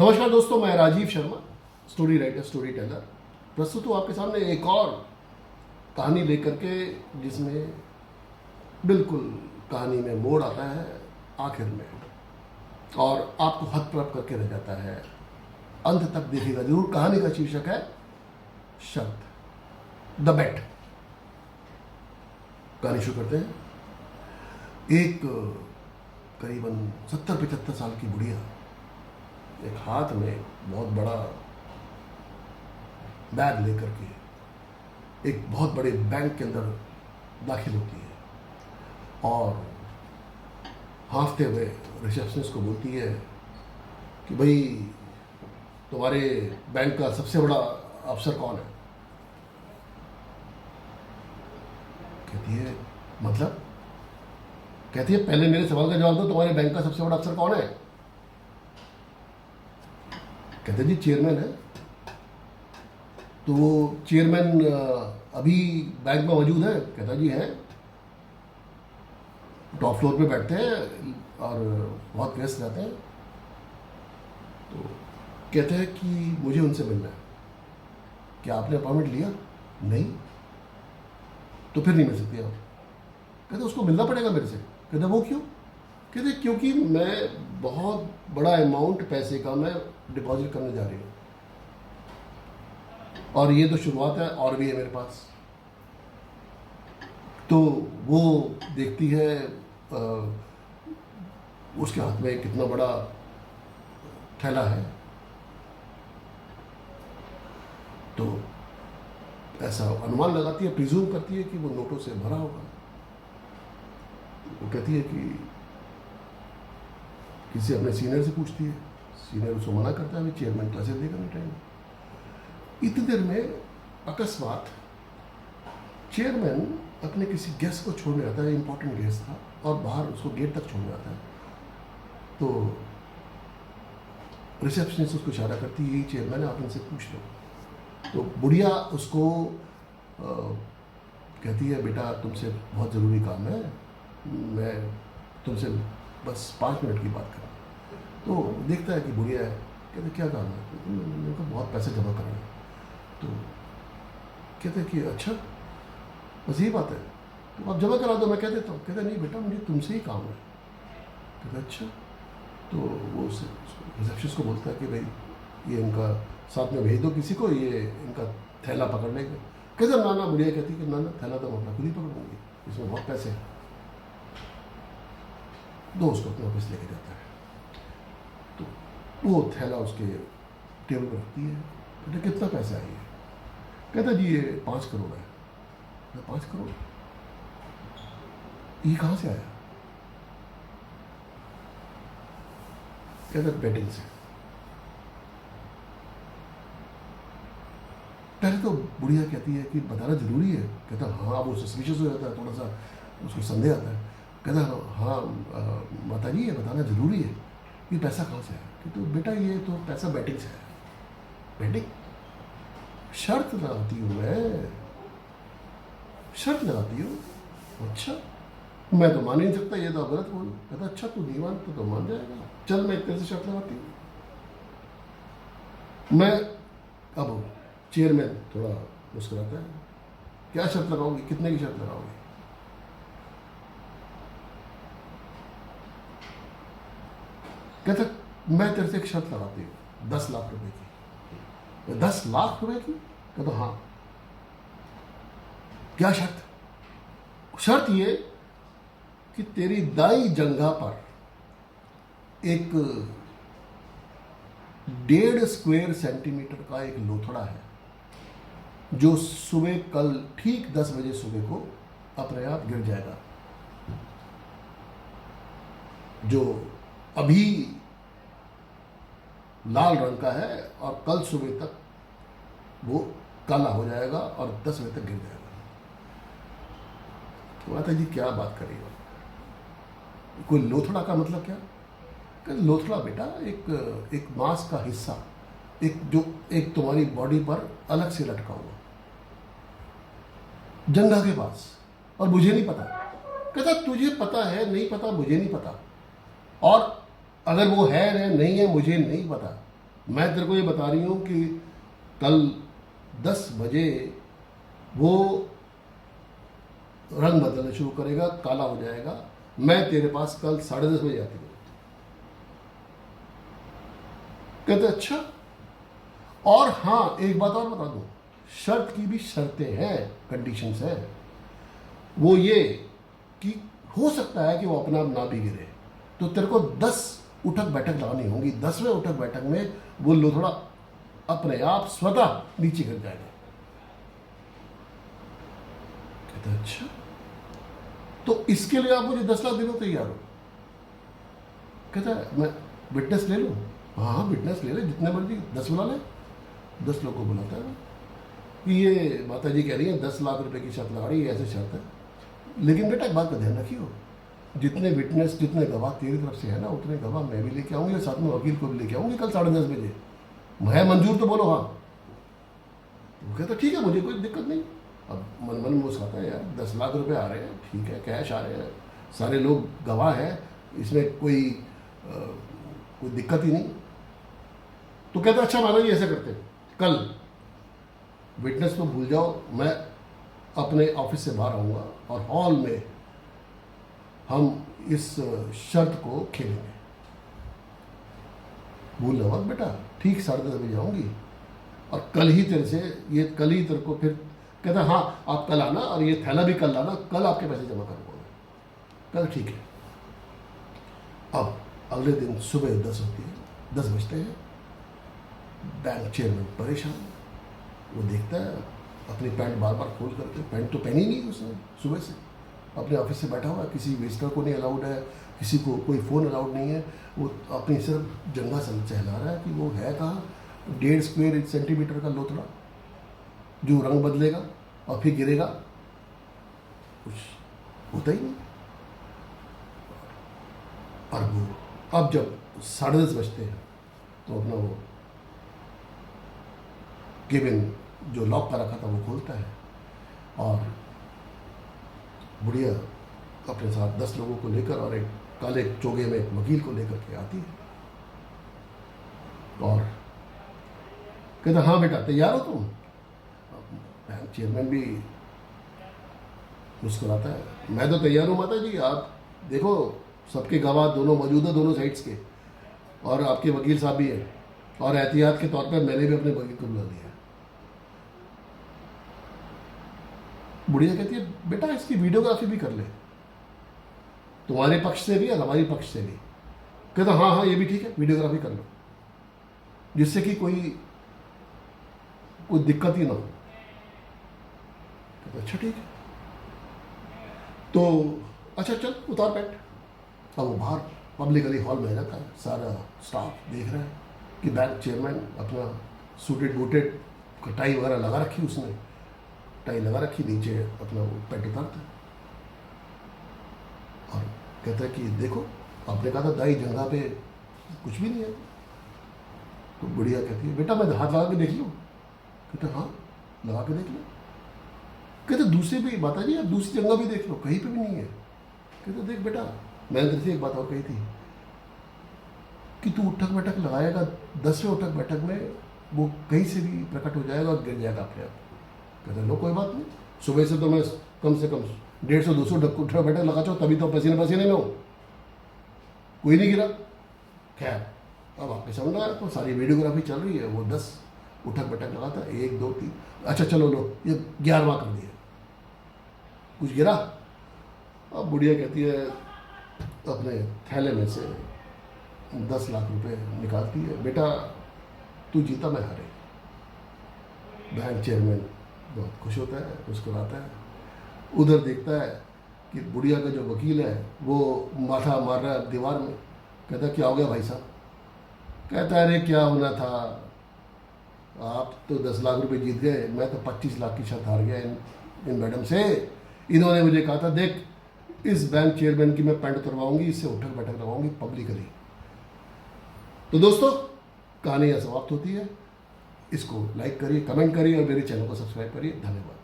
नमस्कार दोस्तों, मैं Rajeev Sharma, story writer, story teller, प्रस्तुत हूँ आपके सामने एक और कहानी लेकर के, जिसमें बिल्कुल कहानी में मोड़ आता है आखिर में और आपको हतप्रभ करके रह जाता है। अंत तक देखिएगा जरूर। कहानी का शीर्षक है शर्त, द बेट। कहानी शुरू करते हैं। एक करीबन 70-75 साल की बुढ़िया एक हाथ में बहुत बड़ा बैग लेकर के एक बहुत बड़े बैंक के अंदर दाखिल होती है और हाँफते हुए रिसेप्शनिस्ट को बोलती है कि भाई, तुम्हारे बैंक का सबसे बड़ा अफसर कौन है? कहती है मतलब? कहती है पहले मेरे सवाल का जवाब दो, तुम्हारे बैंक का सबसे बड़ा अफसर कौन है? कहते जी चेयरमैन है। तो वो चेयरमैन अभी बैंक में मौजूद है? कहता जी है, टॉप फ्लोर पे बैठते हैं और बहुत व्यस्त रहते हैं। तो कहते हैं कि मुझे उनसे मिलना है। क्या आपने अपॉइंटमेंट लिया? नहीं। तो फिर नहीं मिल सकती आप? कहते उसको मिलना पड़ेगा मेरे से। कहते वो क्यों? कहते क्योंकि मैं बहुत बड़ा अमाउंट पैसे का मैं डिपॉजिट करने जा रही हूँ और ये तो शुरुआत है, और भी है मेरे पास। तो वो देखती है उसके हाथ में कितना बड़ा थैला है। तो ऐसा अनुमान लगाती है, प्रिज्यूम करती है कि वो नोटों से भरा होगा। वो कहती है कि किसी अपने सीनियर से पूछती है। सीनियर उसको मना करता है, चेयरमैन कैसे देगा नहीं टाइम। इतनी देर में अकस्मात चेयरमैन अपने किसी गेस्ट को छोड़ने आता है, इंपॉर्टेंट गेस्ट था, और बाहर उसको गेट तक छोड़ने आता है। तो रिसेप्शनिस्ट उसको इशारा करती है, यही चेयरमैन है, आप इनसे पूछ लो। तो बुढ़िया उसको कहती है, बेटा तुमसे बहुत ज़रूरी काम है, मैं तुमसे बस 5 मिनट की बात करूँ। तो देखता है कि बुढ़िया है। कहते क्या काम है? मेरे को बहुत पैसे जमा करना है। तो कहते कि अच्छा बस यही बात है, तो आप जमा करा दो, मैं कह देता हूँ। कहते नहीं बेटा, मुझे तुमसे ही काम है। कहते अच्छा। तो वो रिसेप्शनिस्ट को बोलता है कि भाई ये इनका साथ में भेज दो किसी को, ये इनका थैला पकड़ लेंगे। कहते ना ना, बुढ़िया कहती कि ना ना, थैला तो मैं अपना खुद ही पकड़ूंगी, इसमें बहुत पैसे हैं। दो उसको अपने ऑफिस लेके जाता है। तो वो थैला उसके टेबल पर रखती है। कहते कितना पैसा है ये? कहता जी ये 5 करोड़ है। 5 करोड़? ये कहाँ से आया? कहता बेटिंग से। पहले तो बुढ़िया कहती है कि बताना जरूरी है। कहता हाँ, वो सस्पिशियस हो जाता है, थोड़ा सा उसको संदेह आता है। कहता हाँ माता जी, ये बताना जरूरी है, ये पैसा कहाँ से आया? कि तो बेटा ये तो पैसा बैटिंग से आया। बैटिंग? शर्त लगाती हूँ मैं, शर्त लगाती हूँ। अच्छा, मैं तो मान ही नहीं सकता, ये तो गलत बोल। कहता अच्छा तू नहीं मानता तो मान जाएगा, चल मैं तेरे से शर्त लगाती हूँ। मैं अब चेयरमैन थोड़ा मुस्कुराता है। क्या शर्त लगाओगी? कितने की शर्त लगाओगी? कहता मैं तेरे से एक शर्त लगाती हूँ 10 लाख रुपए की। 10 लाख रुपए की? कहता हाँ। क्या शर्त? शर्त ये कि तेरी दाई जंघा पर एक 1.5 स्क्वायर सेंटीमीटर का एक लोथड़ा है, जो सुबह कल ठीक 10 बजे सुबह को अपने आप गिर जाएगा, जो अभी लाल रंग का है और कल सुबह तक वो काला हो जाएगा और 10 बजे तक गिर जाएगा। तो माता जी क्या बात कर रही हो? कोई लोथड़ा का मतलब क्या? कहते लोथड़ा बेटा एक मांस का हिस्सा, एक तुम्हारी बॉडी पर अलग से लटका हुआ, जंघा के पास, और मुझे नहीं पता। कहता तुझे पता है नहीं पता, मुझे नहीं पता, और अगर वो है या नहीं है मुझे नहीं पता, मैं तेरे को ये बता रही हूँ कि कल 10 बजे वो रंग बदलना शुरू करेगा, काला हो जाएगा। मैं तेरे पास कल 10:30 बजे आती हूँ। कहते अच्छा, और हाँ एक बात और बता दूँ, शर्त की भी शर्तें हैं, कंडीशंस हैं। वो ये कि हो सकता है कि वो अपना आप ना भी गिरे, तो तेरे को 10 उठक बैठक लगानी होगी। 10वें उठक बैठक में वो लो थोड़ा अपने आप स्वतः नीचे गिर जाएगा। कहते अच्छा, तो इसके लिए आप मुझे 10 लाख देने को तैयार हो? कहता है मैं विटनेस ले लूँ? हाँ विटनेस ले ले, जितने मर्जी 10 बुला ले। 10 लोग को बुलाता है कि ये माता जी कह रही है 10 लाख रुपए की शर्त लगा रही है, ऐसे शर्त है। लेकिन बेटा एक बात का ध्यान रखियो, जितने विटनेस, जितने गवाह तेरी तरफ से है ना, उतने गवाह मैं भी लेके आऊंगी और साथ में वकील को भी लेके आऊंगी कल 10:30 बजे। मैं मंजूर तो बोलो हाँ। वो कहता ठीक है, मुझे कोई दिक्कत नहीं। अब मन मन मुस्कुराता है, यार 10 लाख रुपए आ रहे हैं, ठीक है, कैश आ रहे हैं, सारे लोग गवाह हैं, इसमें कोई दिक्कत ही नहीं। तो कहता अच्छा मानो जी ऐसा करते, कल विटनेस तो भूल जाओ, मैं अपने ऑफिस से बाहर आऊँगा और हॉल में हम इस शर्त को खेलेंगे। भूलना मत बेटा, ठीक 10:30 बजे जाऊँगी और कल ही तेरे को फिर कहता हाँ आप कल आना और ये थैला भी कल लाना, कल आपके पैसे जमा करूँगा। कल ठीक है। अब अगले दिन सुबह 10 होती है, 10 बजते हैं। बैंक चेयरमैन परेशान, वो देखता है अपनी पैंट बार बार खोल करके, पैंट तो पहनी नहीं उसने सुबह से, अपने ऑफिस से बैठा हुआ है, किसी विजिटर को नहीं अलाउड है, किसी को कोई फ़ोन अलाउड नहीं है। वो अपनी सिर्फ जंगा सहला रहा है कि वो है कहाँ, 1.5 स्क्वायर सेंटीमीटर का लोथड़ा जो रंग बदलेगा और फिर गिरेगा, कुछ होता ही नहीं। और वो अब जब 10:30 बजते हैं तो अपना वो केबिन जो लॉक कर रखा था वो खोलता है और बुढ़िया अपने साथ 10 लोगों को लेकर और एक काले चोगे में एक वकील को लेकर के आती है और कहता हाँ बेटा तैयार हो तुम? बैंक चेयरमैन भी मुस्कुराता है, मैं तो तैयार हूँ माता जी, आप देखो सबके गवाह दोनों मौजूद है, दोनों साइड्स के, और आपके वकील साहब भी हैं, और एहतियात के तौर पर मैंने भी अपने वकील को बुला लिया। बुढ़िया कहती है बेटा इसकी वीडियोग्राफी भी कर ले, तुम्हारे पक्ष से भी और हमारे पक्ष से भी। कहता हाँ हाँ ये भी ठीक है, वीडियोग्राफी कर लो, जिससे कि कोई दिक्कत ही ना हो। कहता अच्छा ठीक है, तो अच्छा चल उतार पैंट। अब वो बाहर पब्लिकली हॉल में जाता है, सारा स्टाफ देख रहा है कि बैंक चेयरमैन अपना सूटेड बूटेड, टाई वगैरह लगा रखी, उसने टाई लगा रखी, नीचे अपना वो पैंट उतारता है और कहता है कि देखो आपने कहा था दाई जंगा पे कुछ भी नहीं है। तो बुढ़िया कहती है बेटा मैं हाथ लगा के देख लूँ? कहते हाँ लगा के देख लो। कहते दूसरी भी माता जी आप दूसरी जगह भी देख लो, कहीं पे भी नहीं है। कहते देख बेटा मैंने तेरे से एक बात और कही थी कि तू उठक बैठक लगाएगा, 10वें उठक बैठक में वो कहीं से भी प्रकट हो जाएगा और गिर जाएगा अपने आप। कहते लो कोई बात नहीं, सुबह से तो मैं कम से कम 150-200 उठक बैठक लगा चाहूँ, तभी तो पसीने पसीने में हूँ, कोई नहीं गिरा। खैर अब आपके समझ आया, तो सारी वीडियोग्राफी चल रही है, वो 10 उठक बैठक लगाता है, 1 2 3, अच्छा चलो लो ये 11वां कर दिया, कुछ गिरा। अब बुढ़िया कहती है अपने थैले में से 10 लाख रुपए निकालती है, बेटा तू जीता मैं हारे। बैंक चेयरमैन बहुत खुश होता है, मुस्कुराता है, उधर देखता है कि बुढ़िया का जो वकील है वो माथा मार रहा है दीवार में। कहता क्या हो गया भाई साहब? कहता है अरे क्या होना था, आप तो 10 लाख रुपए जीत गए, मैं तो 25 लाख की शर्त हार गया इन मैडम से। इन्होंने मुझे कहा था देख इस बैंक चेयरमैन की मैं पैंट उतरवाऊंगी, इससे उठक बैठक लगाऊंगी पब्लिकली। तो दोस्तों कहानी यह समाप्त होती है। इसको लाइक करिए, कमेंट करिए और मेरे चैनल को सब्सक्राइब करिए। धन्यवाद।